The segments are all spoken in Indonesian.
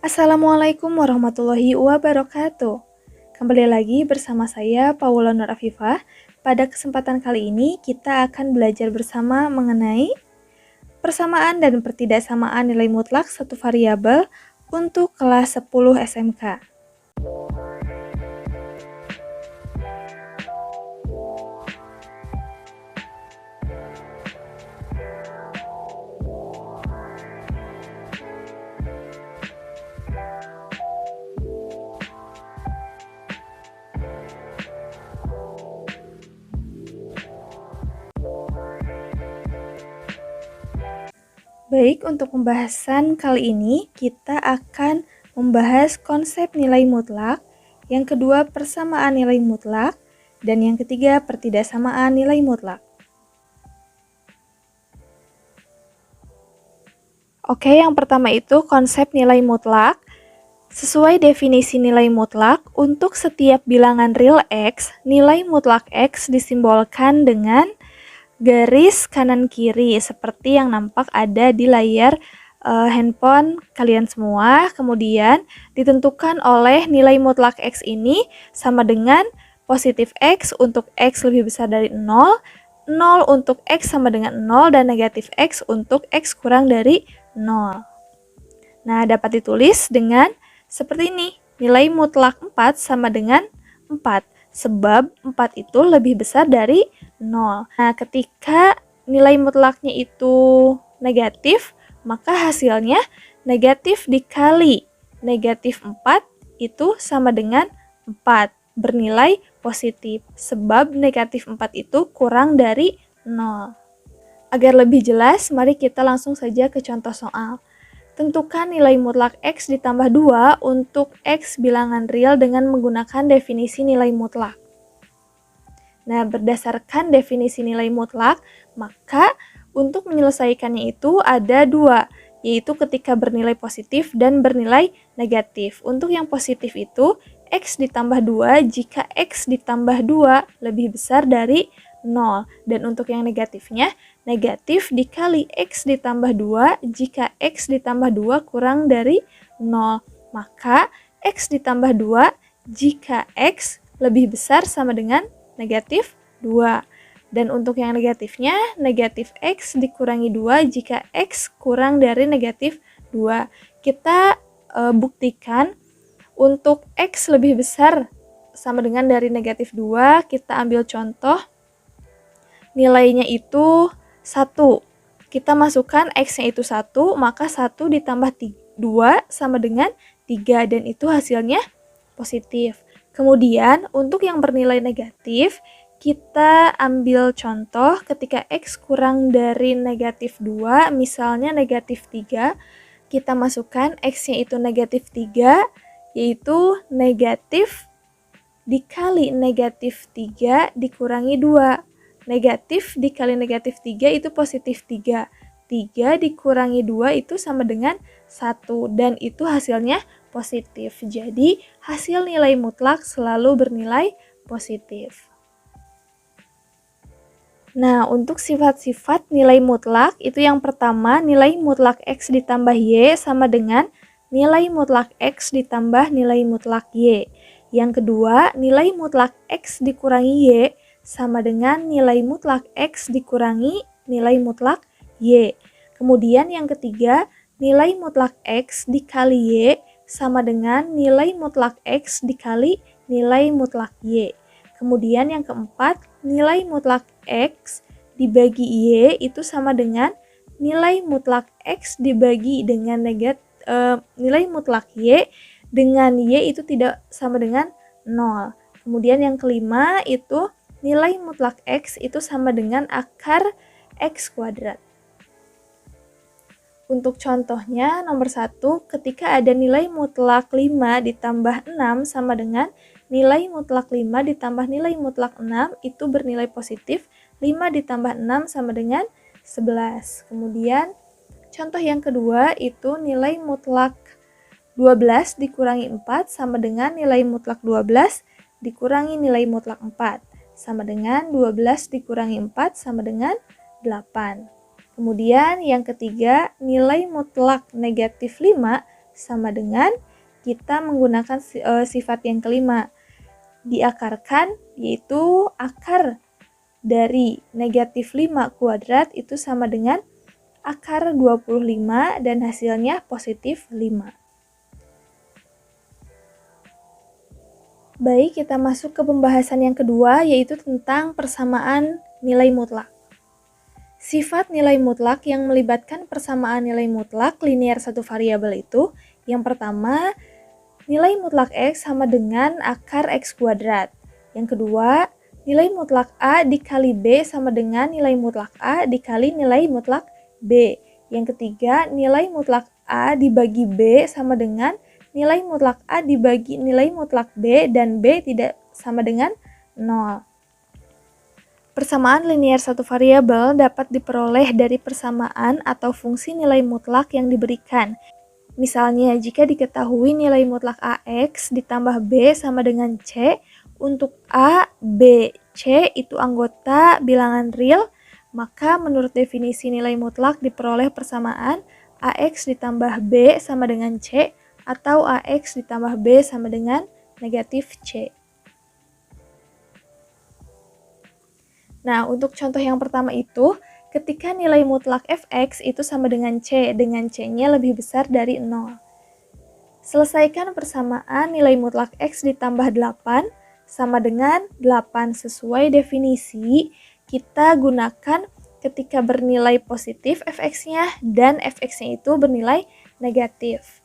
Assalamualaikum warahmatullahi wabarakatuh. Kembali lagi bersama saya Paula Nur Afifah. Pada kesempatan kali ini kita akan belajar bersama mengenai persamaan dan pertidaksamaan nilai mutlak satu variabel untuk kelas 10 SMK. Baik, untuk pembahasan kali ini kita akan membahas konsep nilai mutlak, yang kedua persamaan nilai mutlak, dan yang ketiga pertidaksamaan nilai mutlak. Oke, yang pertama itu konsep nilai mutlak. Sesuai definisi nilai mutlak, untuk setiap bilangan real X, nilai mutlak X disimbolkan dengan garis kanan kiri seperti yang nampak ada di layar handphone kalian semua. Kemudian ditentukan oleh nilai mutlak X ini sama dengan positif X untuk X lebih besar dari 0, 0 untuk X sama dengan 0, dan negatif X untuk X kurang dari 0. Nah, dapat ditulis dengan seperti ini. Nilai mutlak 4 sama dengan 4. Sebab 4 itu lebih besar dari 0. Nah, ketika nilai mutlaknya itu negatif, maka hasilnya negatif dikali negatif 4 itu sama dengan 4, bernilai positif. Sebab negatif 4 itu kurang dari 0. Agar lebih jelas, mari kita langsung saja ke contoh soal. Tentukan nilai mutlak X ditambah 2 untuk X bilangan real dengan menggunakan definisi nilai mutlak. Nah, berdasarkan definisi nilai mutlak, maka untuk menyelesaikannya itu ada dua, yaitu ketika bernilai positif dan bernilai negatif. Untuk yang positif itu, X ditambah 2 jika X ditambah 2 lebih besar dari 0. Dan untuk yang negatifnya, negatif dikali X ditambah 2 jika X ditambah 2 kurang dari 0. Maka X ditambah 2 jika X lebih besar sama dengan negatif 2. Dan untuk yang negatifnya, negatif X dikurangi 2 jika X kurang dari negatif 2. Kita buktikan untuk X lebih besar sama dengan dari negatif 2, kita ambil contoh. Nilainya itu 1. Kita masukkan X-nya itu 1, maka 1 ditambah 2 sama dengan 3, dan itu hasilnya positif. Kemudian, untuk yang bernilai negatif, kita ambil contoh ketika X kurang dari negatif 2, misalnya negatif 3, kita masukkan X-nya itu negatif 3, yaitu negatif dikali negatif 3 dikurangi 2. Negatif dikali negatif 3 itu positif 3. 3 dikurangi 2 itu sama dengan 1, dan itu hasilnya positif. Jadi, hasil nilai mutlak selalu bernilai positif. Nah, untuk sifat-sifat nilai mutlak, itu yang pertama, nilai mutlak X ditambah Y sama dengan nilai mutlak X ditambah nilai mutlak Y. Yang kedua, nilai mutlak X dikurangi Y sama dengan nilai mutlak X dikurangi nilai mutlak Y. Kemudian yang ketiga, nilai mutlak X dikali Y sama dengan nilai mutlak X dikali nilai mutlak Y. Kemudian yang keempat, nilai mutlak X dibagi Y itu sama dengan nilai mutlak X dibagi dengan nilai mutlak Y dengan Y itu tidak sama dengan 0. Kemudian yang kelima itu nilai mutlak X itu sama dengan akar X kuadrat. Untuk contohnya, nomor 1, ketika ada nilai mutlak 5 ditambah 6 sama dengan nilai mutlak 5 ditambah nilai mutlak 6 itu bernilai positif. 5 ditambah 6 sama dengan 11. Kemudian, contoh yang kedua itu nilai mutlak 12 dikurangi 4 sama dengan nilai mutlak 12 dikurangi nilai mutlak 4. Sama dengan 12 dikurangi 4 sama dengan 8. Kemudian yang ketiga, nilai mutlak negatif 5 sama dengan kita menggunakan sifat yang kelima, diakarkan, yaitu akar dari negatif 5 kuadrat itu sama dengan akar 25 dan hasilnya positif 5. Baik, kita masuk ke pembahasan yang kedua, yaitu tentang persamaan nilai mutlak. Sifat nilai mutlak yang melibatkan persamaan nilai mutlak linear satu variabel itu, yang pertama, nilai mutlak X sama dengan akar X kuadrat. Yang kedua, nilai mutlak A dikali B sama dengan nilai mutlak A dikali nilai mutlak B. Yang ketiga, nilai mutlak A dibagi B sama dengan nilai mutlak A dibagi nilai mutlak B dan B tidak sama dengan 0. Persamaan linear satu variabel dapat diperoleh dari persamaan atau fungsi nilai mutlak yang diberikan. Misalnya, jika diketahui nilai mutlak AX ditambah B sama dengan C, untuk A, B, C itu anggota bilangan real, maka menurut definisi nilai mutlak diperoleh persamaan AX ditambah B sama dengan C atau AX ditambah B sama dengan negatif C. Nah, untuk contoh yang pertama itu, ketika nilai mutlak fx itu sama dengan C-nya lebih besar dari 0. Selesaikan persamaan nilai mutlak x ditambah 8 sama dengan 8 sesuai definisi. Kita gunakan ketika bernilai positif fx-nya dan fx-nya itu bernilai negatif.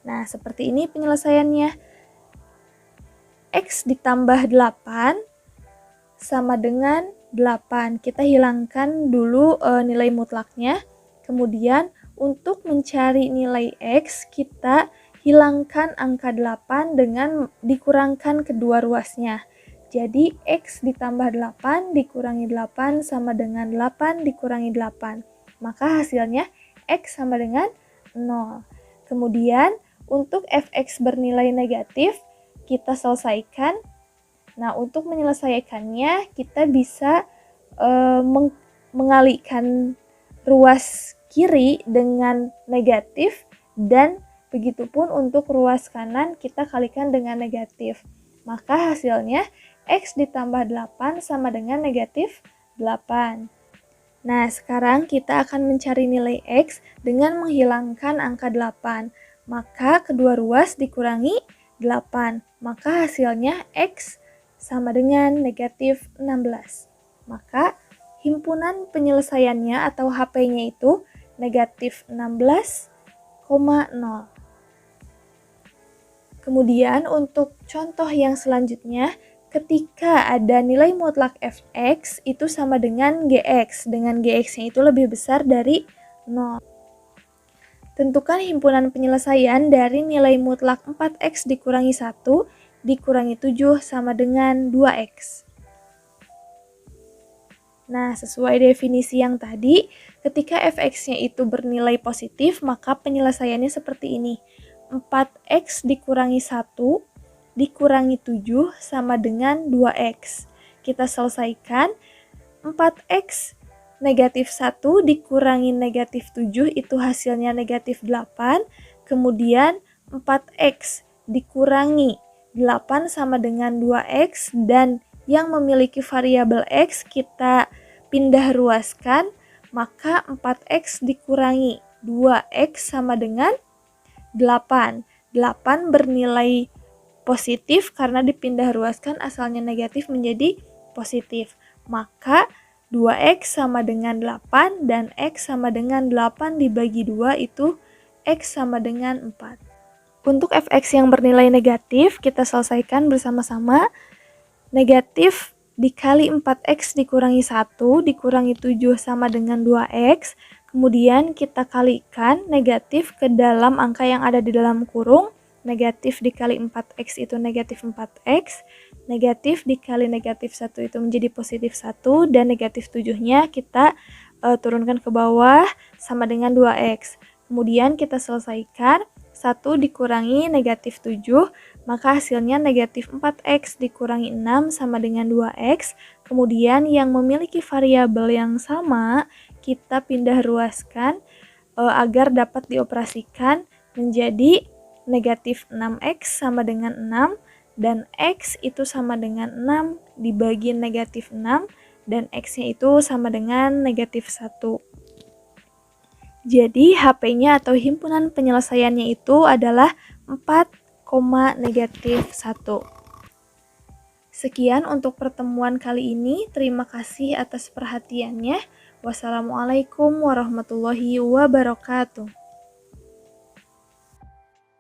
Nah, seperti ini penyelesaiannya. X ditambah 8 sama dengan 8. Kita hilangkan dulu nilai mutlaknya. Kemudian untuk mencari nilai X, kita hilangkan angka 8 dengan dikurangkan kedua ruasnya. Jadi X ditambah 8 dikurangi 8 sama dengan 8 dikurangi 8. Maka hasilnya X sama dengan 0. Kemudian untuk fx bernilai negatif, kita selesaikan. Nah, untuk menyelesaikannya, kita bisa mengalihkan ruas kiri dengan negatif, dan begitupun untuk ruas kanan kita kalikan dengan negatif. Maka hasilnya X ditambah 8 sama dengan negatif 8. Nah, sekarang kita akan mencari nilai X dengan menghilangkan angka 8. Maka kedua ruas dikurangi 8. Maka hasilnya X sama dengan negatif 16. Maka himpunan penyelesaiannya atau HP-nya itu negatif 16,0. Kemudian untuk contoh yang selanjutnya, ketika ada nilai mutlak fx itu sama dengan gx, dengan gx-nya itu lebih besar dari 0. Tentukan himpunan penyelesaian dari nilai mutlak 4x dikurangi 1 dikurangi 7 sama dengan 2x. Nah, sesuai definisi yang tadi, ketika fx-nya itu bernilai positif, maka penyelesaiannya seperti ini. 4x dikurangi 1 dikurangi 7 sama dengan 2x. Kita selesaikan. 4x negatif 1 dikurangi negatif 7 itu hasilnya negatif 8. Kemudian 4x dikurangi 8 sama dengan 2x, dan yang memiliki variabel x kita pindah ruaskan, maka 4x dikurangi 2x sama dengan 8. 8 bernilai positif karena dipindah ruaskan asalnya negatif menjadi positif. Maka 2x sama dengan 8 dan x sama dengan 8 dibagi 2 itu x sama dengan 4. Untuk fx yang bernilai negatif, kita selesaikan bersama-sama. Negatif dikali 4x dikurangi 1 dikurangi 7 sama dengan 2x. Kemudian kita kalikan negatif ke dalam angka yang ada di dalam kurung. Negatif dikali 4x itu negatif 4x. Negatif dikali negatif 1 itu menjadi positif 1. Dan negatif 7-nya kita turunkan ke bawah sama dengan 2x. Kemudian kita selesaikan. 1 dikurangi negatif 7, maka hasilnya negatif 4x dikurangi 6 sama dengan 2x. Kemudian yang memiliki variabel yang sama, kita pindah ruaskan. agar dapat dioperasikan menjadi negatif 6x sama dengan 6 dan x itu sama dengan 6 dibagi negatif 6 dan x-nya itu sama dengan negatif 1. Jadi HP-nya atau himpunan penyelesaiannya itu adalah 4, negatif 1. Sekian untuk pertemuan kali ini. Terima kasih atas perhatiannya. Wassalamualaikum warahmatullahi wabarakatuh.